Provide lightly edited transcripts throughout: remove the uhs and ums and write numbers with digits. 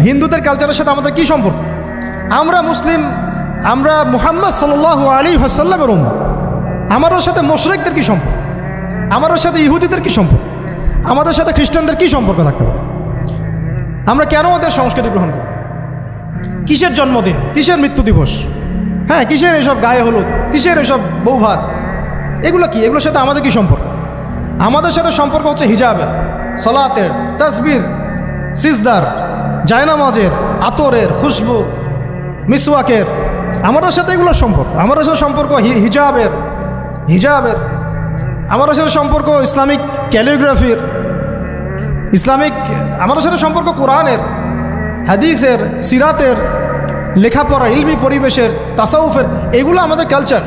হিন্দুদের কালচারের সাথে আমাদের কি সম্পর্ক? আমরা মুসলিম, আমরা মুহাম্মদ সাল্লাল্লাহু আলাইহি ওয়াসাল্লামের উম্মত। আমাদের সাথে মুশরিকদের কি সম্পর্ক? আমাদের সাথে ইহুদিদের কি সম্পর্ক? আমাদের সাথে খ্রিস্টানদের কি সম্পর্ক থাকতে পারে? আমরা কেন ওদের সংস্কৃতি গ্রহণ করি? কিসের জন্মদিন, কিসের মৃত্যু দিবস, হ্যাঁ, কিসের এসব গায়ে হলুদ, কিসের এসব বৌভাত, এগুলো কি? এগুলোর সাথে আমাদের কি সম্পর্ক? আমাদের সাথে সম্পর্ক হচ্ছে হিজাবের, সালাতের, তাসবির, সিজদার, জায়নামাজের, আতরের, খুশবু, মিসওয়াকের। আমাদের সাথে এগুলোর সম্পর্ক। আমাদের সাথে সম্পর্ক হিজাবের, আমাদের সাথে সম্পর্ক ইসলামিক ক্যালিগ্রাফির, আমাদের সাথে সম্পর্ক কোরআনের, হাদিসের, সিরাতের, লেখাপড়া, ইলমি পরিবেশের, তাসাউফের। এগুলো আমাদের কালচার।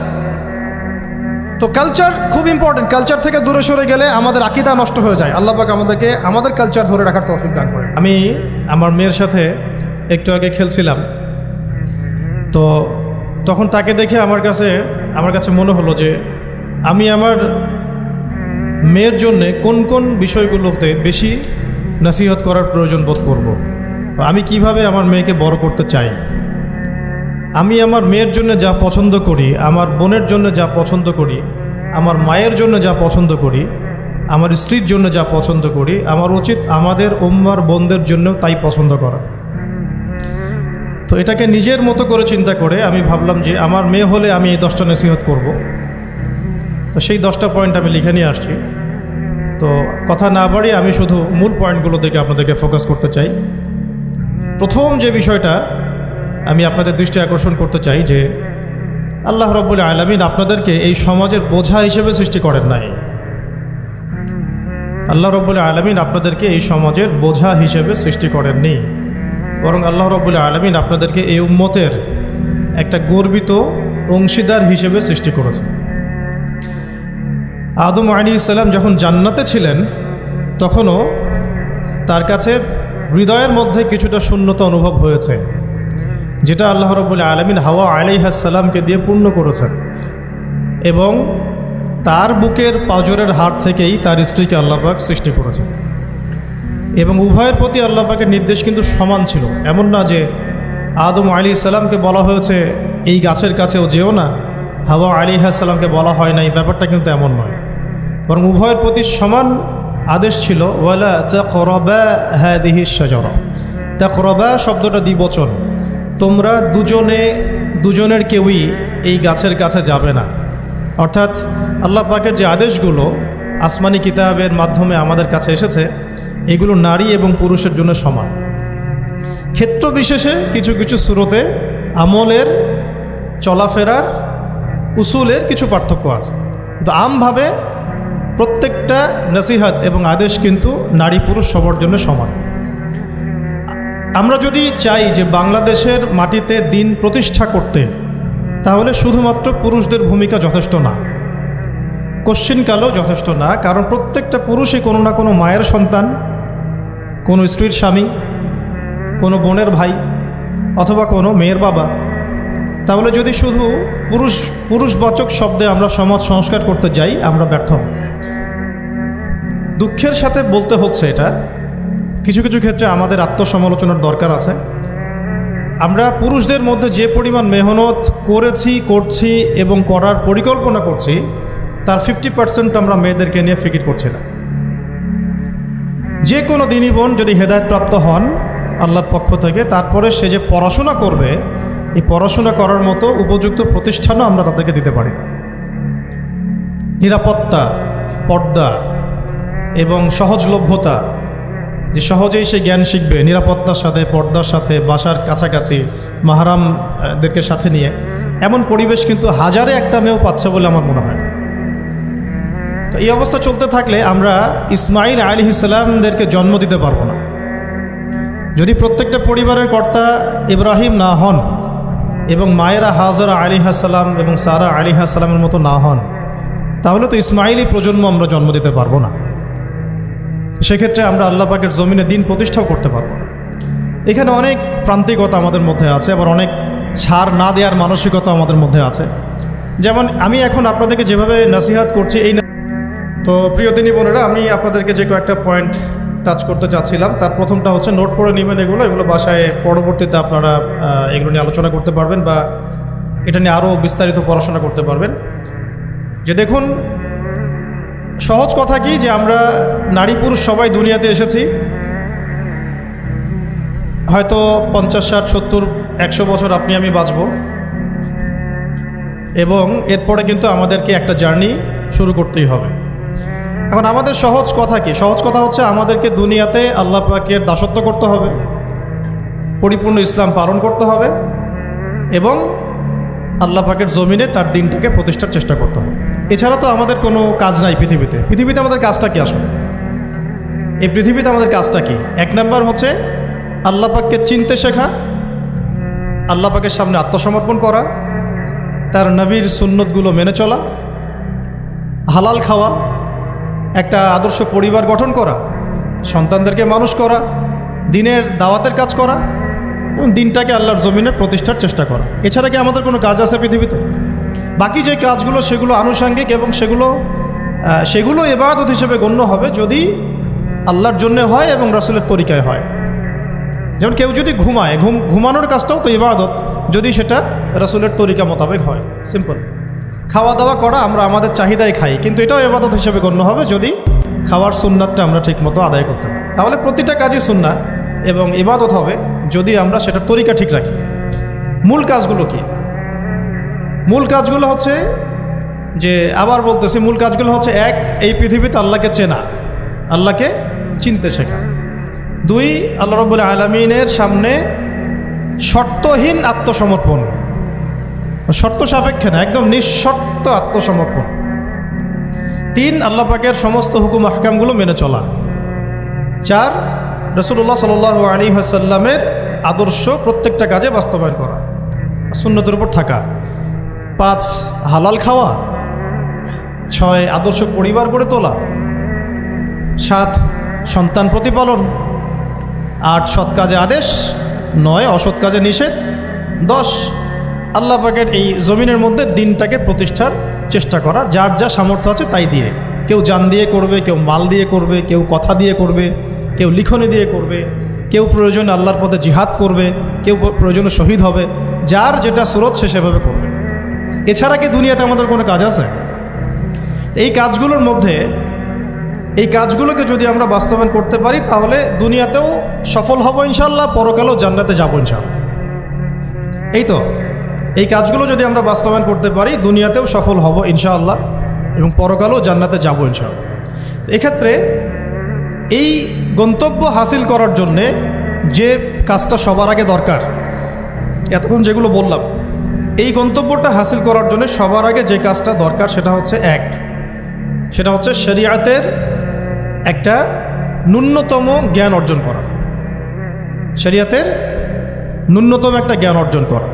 তো কালচার খুব ইম্পর্টেন্ট। কালচার থেকে দূরে সরে গেলে আমাদের আকীদা নষ্ট হয়ে যায়। আল্লাহ পাক আমাদেরকে আমাদের কালচার ধরে রাখার তৌফিক দান করেন। আমি আমার মেয়ের সাথে একটু আগে খেলছিলাম, তো তখন তাকে দেখে আমার কাছে মনে হলো যে আমি আমার মেয়ের জন্যে কোন কোন বিষয়গুলোতে বেশি নসিহত করার প্রয়োজন বোধ করব। আমি কিভাবে আমার মেয়েকে বড় করতে চাই। আমি আমার মেয়ের জন্য যা পছন্দ করি, আমার বোনের জন্য যা পছন্দ করি, আমার মায়ের জন্য যা পছন্দ করি, আমার স্ত্রীর জন্য যা পছন্দ করি, আমার উচিত আমাদের উম্মার বোনদের জন্য তাই পছন্দ করা। তো এটাকে নিজের মতো করে চিন্তা করে আমি ভাবলাম যে আমার মেয়ে হলে আমি এই 10টা নসিহত করব। তো সেই 10টা পয়েন্ট আমি লিখে নিয়ে আসছি। তো কথা না বাড়িয়ে আমি শুধু মূল পয়েন্টগুলো দিকে আপনাদেরকে ফোকাস করতে চাই। প্রথম যে বিষয়টা আমি আপনাদের দৃষ্টি আকর্ষণ করতে চাই যে আল্লাহ রাব্বুল আলামিন আপনাদেরকে এই সমাজের বোঝা হিসেবে সৃষ্টি করেন নাই। আল্লাহ রাব্বুল আলামিন আপনাদেরকে এই সমাজের বোঝা হিসেবে সৃষ্টি করেননি, বরং আল্লাহ রাব্বুল আলামিন আপনাদেরকে এই উম্মতের একটা গর্বিত অংশীদার হিসেবে সৃষ্টি করেছেন। আদম আলাইহিস সালাম যখন জান্নাতে ছিলেন তখনও তার কাছে হৃদয়ের মধ্যে কিছুটা শূন্যতা অনুভব হয়েছে, যেটা আল্লাহ রাব্বুল আলামিন হাওয়া আলাইহিস সালামকে দিয়ে পূর্ণ করেছেন। এবং তার বুকের পাঁজরের হাড় থেকেই তার স্ত্রীকে আল্লাহ পাক সৃষ্টি করেছেন। এবং উভয়ের প্রতি আল্লাহ পাকের নির্দেশ কিন্তু সমান ছিল। এমন না যে আদম আলাইহিস সালামকে বলা হয়েছে এই গাছের কাছেও যেও না, হাওয়া আলাইহিস সালামকে বলা হয় নাই, ব্যাপারটা কিন্তু এমন নয়। বরং উভয়ের প্রতি সমান আদেশ ছিল। ওয়ালা তাকরাবা হাদিহিশ শাজারা। তাকরাবা শব্দটা দ্বিবচন। তোমরা দুজনের কেউই এই গাছের কাছে যাবে না। অর্থাৎ আল্লাহ পাকের যে আদেশগুলো আসমানি কিতাবের মাধ্যমে আমাদের কাছে এসেছে, এগুলো নারী এবং পুরুষের জন্য সমান। ক্ষেত্র বিশেষে কিছু কিছু সূরতে আমলের, চলাফেরার, উসুলের কিছু পার্থক্য আছে, কিন্তু আমভাবে প্রত্যেকটা নসিহত এবং আদেশ কিন্তু নারী পুরুষ সবার জন্য সমান। আমরা যদি চাই যে বাংলাদেশের মাটিতে দিন প্রতিষ্ঠা করতে, তাহলে শুধুমাত্র পুরুষদের ভূমিকা যথেষ্ট না, কোশ্চিনকালও যথেষ্ট না। কারণ প্রত্যেকটা পুরুষই কোনো না কোনো মায়ের সন্তান, কোনো স্ত্রীর স্বামী, কোনো বোনের ভাই, অথবা কোনো মেয়ের বাবা। তাহলে যদি শুধু পুরুষবাচক শব্দে আমরা সমাজ সংস্কার করতে যাই, আমরা ব্যর্থ হব। দুঃখের সাথে বলতে হচ্ছে এটা, কিছু কিছু ক্ষেত্রে আমাদের আত্মসমালোচনার দরকার আছে। আমরা পুরুষদের মধ্যে যে পরিমাণ মেহনত করছি এবং করার পরিকল্পনা করছি, তার 50% আমরা মেয়েদেরকে নিয়ে ফিকির করছি না। যে কোনো দিনী বোন যদি হেদায়েতপ্রাপ্ত হন আল্লাহর পক্ষ থেকে, তারপরে সে যে পড়াশোনা করবে, এই পড়াশোনা করার মতো উপযুক্ত প্রতিষ্ঠানও আমরা তাদেরকে দিতে পারি না। নিরাপত্তা, পর্দা এবং সহজলভ্যতা, যে সহজেই সে জ্ঞান শিখবে নিরাপত্তার সাথে, পর্দার সাথে, বাসার কাছাকাছি, মাহরামদেরকে সাথে নিয়ে, এমন পরিবেশ কিন্তু হাজারে একটা মেয়েও পাচ্ছে বলে আমার মনে হয়। তো এই অবস্থা চলতে থাকলে আমরা ইসমাইল আলাইহিস সালামদেরকে জন্ম দিতে পারবো না। যদি প্রত্যেকটা পরিবারের কর্তা ইব্রাহিম না হন এবং মায়েরা হাজরা আলাইহিস সালাম এবং সারা আলাইহিস সালামের মতো না হন, তাহলে তো ইসমাইলি প্রজন্ম আমরা জন্ম দিতে পারবো না। সেক্ষেত্রে আমরা আল্লাহ পাকের জমিনে দিন প্রতিষ্ঠাও করতে পারবো না। এখানে অনেক প্রান্তিকতা আমাদের মধ্যে আছে, আবার অনেক ছাড় না দেওয়ার মানসিকতা আমাদের মধ্যে আছে। যেমন আমি এখন আপনাদেরকে যেভাবে নসিহত করছি, এই তো প্রিয় দিনী বোনেরা, আমি আপনাদেরকে যে কয়েকটা পয়েন্ট টাচ করতে চাচ্ছিলাম। তার প্রথমটা হচ্ছে নোট করে নেবেন, এগুলো বাসায় পরবর্তীতে আপনারা এগুলো নিয়ে আলোচনা করতে পারবেন বা এটা নিয়ে আরও বিস্তারিত পড়াশোনা করতে পারবেন। যে দেখুন, সহজ কথা কি যে আমরা নারী পুরুষ সবাই দুনিয়াতে এসেছি, হয়তো 50, 60, 70, 100 বছর আপনি আমি বাঁচব, এবং এরপরে কিন্তু আমাদেরকে একটা জার্নি শুরু করতেই হবে। এখন আমাদের সহজ কথা কি? সহজ কথা হচ্ছে আমাদেরকে দুনিয়াতে আল্লাহ পাকের দাসত্ব করতে হবে, পরিপূর্ণ ইসলাম পালন করতে হবে, এবং আল্লাহ পাকের জমিনে তার দিনটাকে প্রতিষ্ঠার চেষ্টা করতে হবে। এছাড়া তো আমাদের কোনো কাজ নাই পৃথিবীতে আমাদের কাজটা কি আসলে? এই পৃথিবীতে আমাদের কাজটা কি? 1 নাম্বার হচ্ছে আল্লাহ পাককে চিনতে শেখা, আল্লাহ পাকের সামনে আত্মসমর্পণ করা, তার নবীর সুন্নতগুলো মেনে চলা, হালাল খাওয়া, একটা আদর্শ পরিবার গঠন করা, সন্তানদেরকে মানুষ করা, দিনের দাওয়াতের কাজ করা, এবং দিনটাকে আল্লাহর জমিনে প্রতিষ্ঠার চেষ্টা করা। এছাড়া কি আমাদের কোনো কাজ আছে পৃথিবীতে? বাকি যে কাজগুলো সেগুলো আনুষঙ্গিক, এবং সেগুলো ইবাদত হিসেবে গণ্য হবে যদি আল্লাহর জন্য হয় এবং রাসূলের তরিকায় হয়। যেমন কেউ যদি ঘুমায়, ঘুমানোর কাজটাও তো ইবাদত, যদি সেটা রাসূলের তরিকা মোতাবেক হয়। সিম্পল। খাওয়া দাওয়া করা, আমরা আমাদের চাহিদায় খাই, কিন্তু এটাও ইবাদত হিসেবে গণ্য হবে যদি খাওয়ার সুন্নাতটা আমরা ঠিকমতো আদায় করতে পারি। তাহলে প্রতিটা কাজই সুন্নাত এবং ইবাদত হবে যদি আমরা সেটা তরিকা ঠিক রাখি। মূল কাজগুলো কি? মূল কাজগুলো হচ্ছে যে, আবার বলতেছি, মূল কাজগুলো হচ্ছে 1, এই পৃথিবীতে আল্লাহকে চেনা, আল্লাহকে চিনতে শেখা। 2, আল্লাহ রাব্বুল আলামিনের সামনে শর্তহীন আত্মসমর্পণ, শর্ত সাপেক্ষে না, একদম নিঃশর্ত আত্মসমর্পণ। 3, আল্লাহ পাকের সমস্ত হুকুম আহকামগুলো মেনে চলা। 4, রাসূলুল্লাহ সাল্লাল্লাহু আলাইহি ওয়াসাল্লামের আদর্শ প্রত্যেকটা কাজে বাস্তবায়ন করা, সুন্নতের উপর থাকা। 5, হালাল খাওয়া। 6, আদর্শ পরিবার গড়ে তোলা। 7, সন্তান প্রতিপালন। 8, সৎ কাজে আদেশ। 9, অসৎ কাজে নিষেধ। 10, আল্লাহ পাকের এই জমিনের মধ্যে দিনটাকে প্রতিষ্ঠার চেষ্টা করা, যার যা সামর্থ্য আছে তাই দিয়ে। কেউ জান দিয়ে করবে, কেউ মাল দিয়ে করবে, কেউ কথা দিয়ে করবে, কেউ লিখনি দিয়ে করবে, কেউ প্রয়োজনে আল্লাহর পথে জিহাদ করবে, কেউ প্রয়োজনে শহীদ হবে, যার যেটা সুরত সে সেভাবে করবে। এছাড়া কি দুনিয়াতে আমাদের কোনো কাজ আছে? এই কাজগুলোর মধ্যে, এই কাজগুলোকে যদি আমরা বাস্তবায়ন করতে পারি তাহলে দুনিয়াতেও সফল হব ইনশাআল্লাহ, পরকালেও জান্নাতে যাব ইনশাআল্লাহ। এই তো, এই কাজগুলো যদি আমরা বাস্তবায়ন করতে পারি দুনিয়াতেও সফল হব ইনশাআল্লাহ এবং পরকালেও জান্নাতে যাব ইনশাআল্লাহ। এক্ষেত্রে এই গন্তব্য হাসিল করার জন্যে যে কাজটা সবার আগে দরকার, এতক্ষণ যেগুলো বললাম, এই গন্তব্যটা হাসিল করার জন্য সবার আগে যে কাজটা দরকার সেটা হচ্ছে সেটা হচ্ছে শরিয়াতের একটা ন্যূনতম জ্ঞান অর্জন করা। শরিয়াতের ন্যূনতম একটা জ্ঞান অর্জন করা।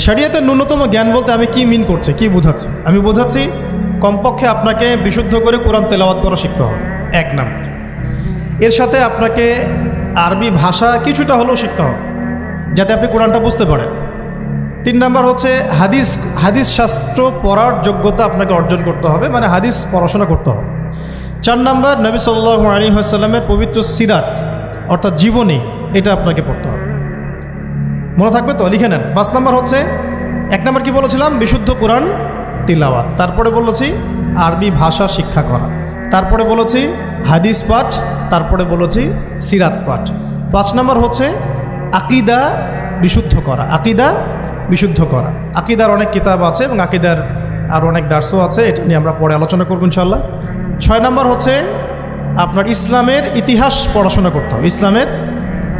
শরিয়াতের ন্যূনতম জ্ঞান বলতে আমি কি মিন করছি, কি বোঝাচ্ছি? আমি বোঝাচ্ছি কমপক্ষে আপনাকে বিশুদ্ধ করে কোরআন তেলাওয়াত করা শিখতে হবে, 1 নাম্বার। এর সাথে আপনাকে আরবি ভাষা কিছুটা হলেও শিখতে হবে যাতে আপনি কোরআনটা বুঝতে পারেন। 3 নাম্বার হচ্ছে হাদিস শাস্ত্র পড়ার যোগ্যতা আপনাকে অর্জন করতে হবে, মানে হাদিস পড়াশোনা করতে হবে। 4 নাম্বার নবী সাল্লাল্লাহু আলাইহি ওয়াসাল্লামের পবিত্র সিরাত অর্থাৎ জীবনী, এটা আপনাকে পড়তে হবে। মনে থাকবে তো? লিখে নেন। 5 নাম্বার হচ্ছে, 1 নাম্বার কি বলেছিলাম? বিশুদ্ধ কোরআন তিলাওয়াত। তারপরে বলেছি আরবি ভাষা শিক্ষা করা। তারপরে বলেছি হাদিস পাঠ। তারপরে বলেছি সিরাত পাঠ। 5 নাম্বার হচ্ছে আকীদা বিশুদ্ধ করা। আকীদা বিশুদ্ধ করা। আকীদার অনেক কিতাব আছে এবং আকীদার আর অনেক দার্সও আছে, এটা নিয়ে আমরা পরে আলোচনা করব ইনশাআল্লাহ। 6 নাম্বার হচ্ছে আপনার ইসলামের ইতিহাস পড়াশোনা করতে হবে, ইসলামের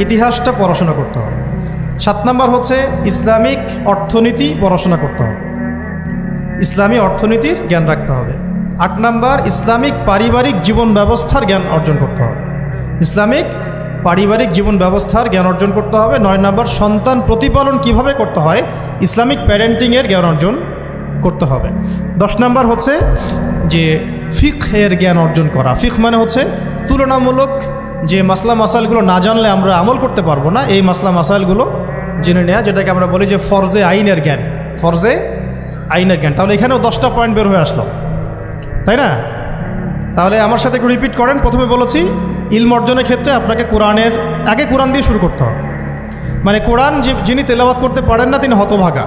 ইতিহাসটা পড়াশোনা করতে হবে। 7 নাম্বার হচ্ছে ইসলামিক অর্থনীতি পড়াশোনা করতে হবে, ইসলামী অর্থনীতির জ্ঞান রাখতে হবে। 8 নাম্বার ইসলামিক পারিবারিক জীবন ব্যবস্থার জ্ঞান অর্জন করতে হবে, ইসলামিক পারিবারিক জীবন ব্যবস্থার জ্ঞান অর্জন করতে হবে। 9 নাম্বার সন্তান প্রতিপালন কিভাবে করতে হয়, ইসলামিক প্যারেন্টিংয়ের জ্ঞান অর্জন করতে হবে। 10 নাম্বার হচ্ছে যে ফিকহের জ্ঞান অর্জন করা। ফিক মানে হচ্ছে তুলনামূলক যে মাসলা মাসাইলগুলো না জানলে আমরা আমল করতে পারবো না, এই মাসলা মাসাইলগুলো জেনে নেওয়া, যেটাকে আমরা বলি যে ফরজে আইনের জ্ঞান, ফরজে আইনের জ্ঞান। তাহলে এখানেও 10টা পয়েন্ট বের হয়ে আসলো, তাই না? তাহলে আমার সাথে একটু রিপিট করেন। প্রথমে বলেছি ইলম অর্জনের ক্ষেত্রে আপনাকে কোরআনের আগে কোরআন দিয়ে শুরু করতে হবে। মানে কোরআন যিনি তেলাওয়াত করতে পারেন না তিনি হতভাগা।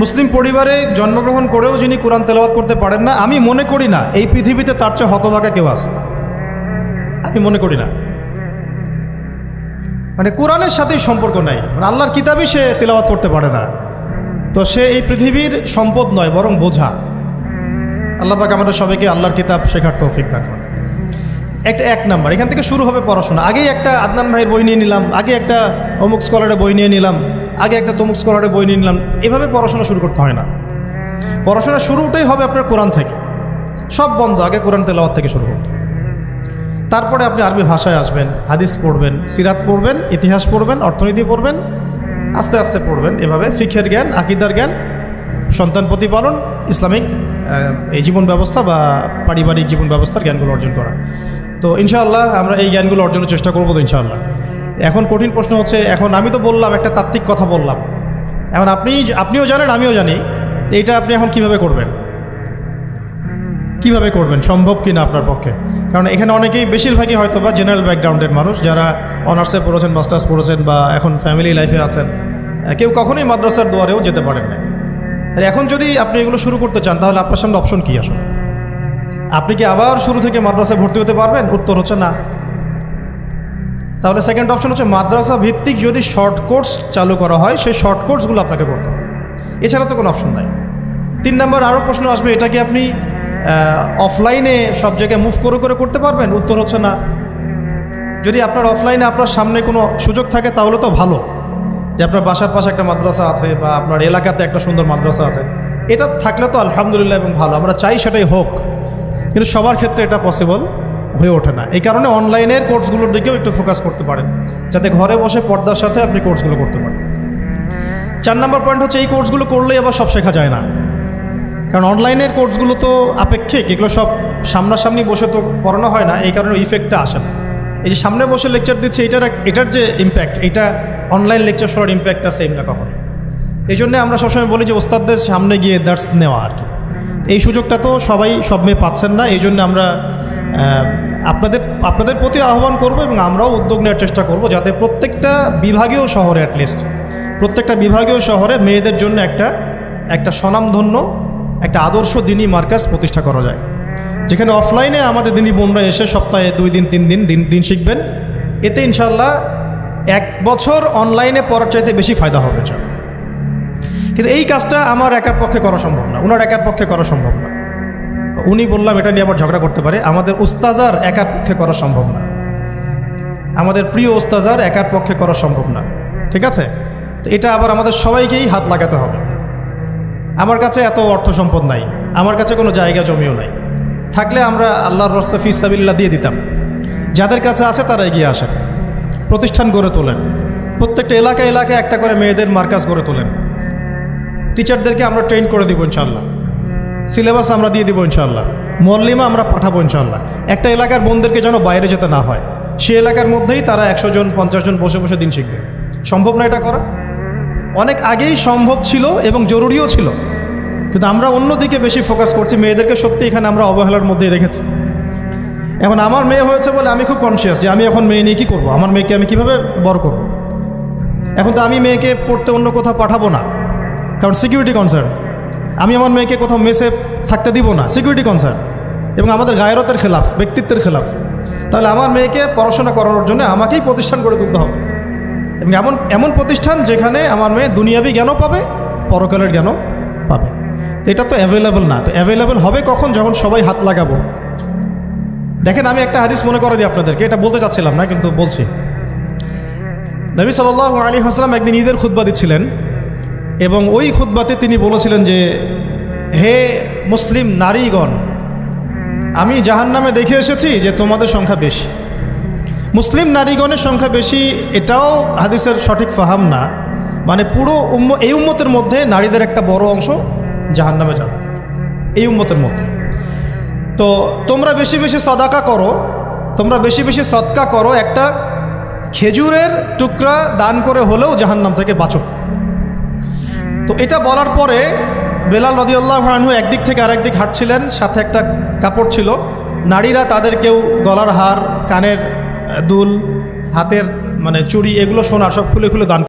মুসলিম পরিবারে জন্মগ্রহণ করেও যিনি কোরআন তেলাওয়াত করতে পারেন না, আমি মনে করি না এই পৃথিবীতে তার চেয়ে হতভাগা কেউ আছে, আমি মনে করি না। মানে কোরআনের সাথেই সম্পর্ক নাই, মানে আল্লাহর কিতাবই সে তেলাওয়াত করতে পারে না, তো সে এই পৃথিবীর সম্পদ নয় বরং বোঝা। আল্লাহ পাক আমাদের সবাইকে আল্লাহর কিতাব শেখার তৌফিক দান করেন। এক নাম্বার এখান থেকে শুরু হবে পড়াশোনা। আগেই একটা আদনান ভাইয়ের বই নিয়ে নিলাম, আগে একটা অমুক স্কলারের বই নিয়ে নিলাম, আগে একটা তমুক স্কলারের বই নিয়ে নিলাম, এভাবে পড়াশোনা শুরু করতে হয় না। পড়াশোনা শুরুটাই হবে আপনার কোরআন থেকে। সব বন্ধ, আগে কোরআন তেলাওয়াত থেকে শুরু করতে, তারপরে আপনি আরবি ভাষায় আসবেন, হাদিস পড়বেন, সিরাত পড়বেন, ইতিহাস পড়বেন, অর্থনীতি পড়বেন, আস্তে আস্তে পড়বেন। এভাবে ফিকহের জ্ঞান, আকিদার জ্ঞান, সন্তান প্রতিপালন, ইসলামিক এই জীবন ব্যবস্থা বা পারিবারিক জীবন ব্যবস্থার জ্ঞানগুলো অর্জন করা। তো ইনশাআল্লাহ আমরা এই জ্ঞানগুলো অর্জনের চেষ্টা করবো তো ইনশাআল্লাহ। এখন কঠিন প্রশ্ন হচ্ছে, এখন আমি তো বললাম একটা তাত্ত্বিক কথা বললাম, এখন আপনিও জানেন আমিও জানি, এইটা আপনি এখন কিভাবে করবেন, কিভাবে করবেন, সম্ভব কিনা আপনার পক্ষে? কারণ এখানে অনেকেই, বেশিরভাগই হয়তো বা জেনারেল ব্যাকগ্রাউন্ডের মানুষ, যারা অনার্সে পড়েছেন, মাস্টার্স পড়েছেন বা এখন ফ্যামিলি লাইফে আছেন, কেউ কখনোই মাদ্রাসার দুয়ারেও যেতে পারেন না। এখন যদি আপনি এগুলো শুরু করতে চান তাহলে আপনার সামনে অপশন কী আসলে? আপনি কি আবার শুরু থেকে মাদ্রাসায় ভর্তি হতে পারবেন? উত্তর হচ্ছে না। তাহলে সেকেন্ড অপশন হচ্ছে মাদ্রাসা ভিত্তিক যদি শর্ট কোর্স চালু করা হয়, সেই শর্ট কোর্সগুলো আপনাকে করতে হবে, এছাড়া তো কোনো অপশন নাই। 3 নম্বর আরও প্রশ্ন আসবে, এটা কি আপনি অফলাইনে সব জায়গায় মুভ করে করে করতে পারবেন? উত্তর হচ্ছে না। যদি আপনার অফলাইনে আপনার সামনে কোনো সুযোগ থাকে তাহলে তো ভালো, যে আপনার বাসার পাশে একটা মাদ্রাসা আছে বা আপনার এলাকাতে একটা সুন্দর মাদ্রাসা আছে, এটা থাকলে তো আলহামদুলিল্লাহ এবং ভালো, আমরা চাই সেটাই হোক। কিন্তু সবার ক্ষেত্রে এটা পসিবল হয়ে ওঠে না। এই কারণে অনলাইনের কোর্সগুলোর দিকেও একটু ফোকাস করতে পারেন, যাতে ঘরে বসে পর্দার সাথে আপনি কোর্সগুলো করতে পারেন। 4 নম্বর পয়েন্ট হচ্ছে, এই কোর্সগুলো করলেই আবার সব শেখা যায় না। কারণ অনলাইনের কোর্সগুলো তো আপেক্ষিক, এগুলো সব সামনাসামনি বসে তো পড়ানো হয় না, এই কারণে ইফেক্টটা আসে না। এই যে সামনে বসে লেকচার দিচ্ছে, এটার যে ইম্প্যাক্ট, এটা অনলাইন লেকচার শোনার ইম্প্যাক্টটা সেম না কখনো। এই জন্য আমরা সবসময় বলি যে ওস্তাদদের সামনে গিয়ে দার্স নেওয়া আর কি। এই সুযোগটা তো সবাই সব মেয়ে পাচ্ছেন না, এই জন্য আমরা আপনাদের প্রতি আহ্বান করব এবং আমরাও উদ্যোগ নেওয়ার চেষ্টা করব, যাতে প্রত্যেকটা বিভাগীয় শহরে, অ্যাটলিস্ট প্রত্যেকটা বিভাগীয় শহরে মেয়েদের জন্য একটা স্বনামধন্য একটা আদর্শ দিনী মার্কাজ প্রতিষ্ঠা করা যায়, যেখানে অফলাইনে আমাদের দিনী বোনরা এসে সপ্তাহে 2 দিন 3 দিন শিখবেন। এতে ইনশাআল্লাহ 1 বছর অনলাইনে পড়ার চাইতে বেশি ফায়দা হবে। কিন্তু এই কাজটা আমার একার পক্ষে করা সম্ভব না, ওনার একার পক্ষে করা সম্ভব না। উনি বললাম এটা নিয়ে আবার ঝগড়া করতে পারে, আমাদের উস্তাজার একার পক্ষে করা সম্ভব না, আমাদের প্রিয় উস্তাজার একার পক্ষে করা সম্ভব না, ঠিক আছে? তো এটা আবার আমাদের সবাইকেই হাত লাগাতে হবে। আমার কাছে এত অর্থ সম্পদ নাই, আমার কাছে কোনো জায়গা জমিও নাই, থাকলে আমরা আল্লাহর রাস্তায় ফি সাবিলিল্লাহ দিয়ে দিতাম। যাদের কাছে আছে তারা এগিয়ে আসেন, প্রতিষ্ঠান গড়ে তোলেন, প্রত্যেকটা এলাকায় একটা করে মেয়েদের মার্কাজ গড়ে তোলেন, টিচারদেরকে আমরা ট্রেন করে দিব ইনশাআল্লাহ, সিলেবাস আমরা দিয়ে দিব ইনশাআল্লাহ, মুআল্লিমা আমরা পাঠাবো ইনশাআল্লাহ। একটা এলাকার বোনদেরকে যেন বাইরে যেতে না হয়, সে এলাকার মধ্যেই তারা 100 জন 50 জন বসে বসে দিন শিখবে। সম্ভব না এটা করা? অনেক আগেই সম্ভব ছিল এবং জরুরিও ছিল, কিন্তু আমরা অন্যদিকে বেশি ফোকাস করছি। মেয়েদেরকে সত্যি এখানে আমরা অবহেলার মধ্যেই রেখেছি। এখন আমার মেয়ে হয়েছে বলে আমি খুব কনসিয়াস যে আমি এখন মেয়ে নিয়ে কী করবো, আমার মেয়েকে আমি কীভাবে বড় করব। এখন তো আমি মেয়েকে পড়তে অন্য কোথাও পাঠাবো না, কারণ সিকিউরিটি কনসার্ন। আমি আমার মেয়েকে কোথাও মেসে থাকতে দিব না, সিকিউরিটি কনসার্ন, এবং আমাদের গায়রতের খেলাফ, ব্যক্তিত্বের খেলাফ। তাহলে আমার মেয়েকে পড়াশোনা করানোর জন্য আমাকেই প্রতিষ্ঠান গড়ে তুলতে হবে, এবং এমন প্রতিষ্ঠান যেখানে আমার মেয়ে দুনিয়াবি জ্ঞানও পাবে, পরকালের জ্ঞানও পাবে। এটা তো অ্যাভেলেবল না। তো অ্যাভেলেবল হবে কখন? যখন সবাই হাত লাগাবো। দেখেন, আমি একটা হাদিস মনে করে দিই আপনাদেরকে, এটা বলতে চাচ্ছিলাম না কিন্তু বলছি। নবী সাল্লাল্লাহু আলাইহি ওয়াসাল্লাম একদিন ঈদের খুতবা দিচ্ছিলেন, এবং ওই খুতবাতে তিনি বলেছিলেন যে, হে মুসলিম নারীগণ, আমি জাহান্নামে দেখে এসেছি যে তোমাদের সংখ্যা বেশি। মুসলিম নারীগণের সংখ্যা বেশি, এটাও হাদিসের সঠিক ফাহাম না। মানে পুরো এই উম্মতের মধ্যে নারীদের একটা বড় অংশ জাহান্নামে যাবে, এই উম্মতের মধ্যে। তো তোমরা বেশি বেশি সদাকা করো, তোমরা বেশি বেশি সদকা করো, একটা খেজুরের টুকরা দান করে হলেও জাহান্নাম থেকে বাঁচো। তো এটা বলার পরে বেলাল রাদিয়াল্লাহু আনহু একদিক থেকে আরেক দিক হাঁটছিলেন, সাথে একটা কাপড় ছিল। নারীরা তাদের কেউ গলার হার, কানের দুল, হাতের মানে চুড়ি, এগুলো সোনার সব খুলে খুলে দান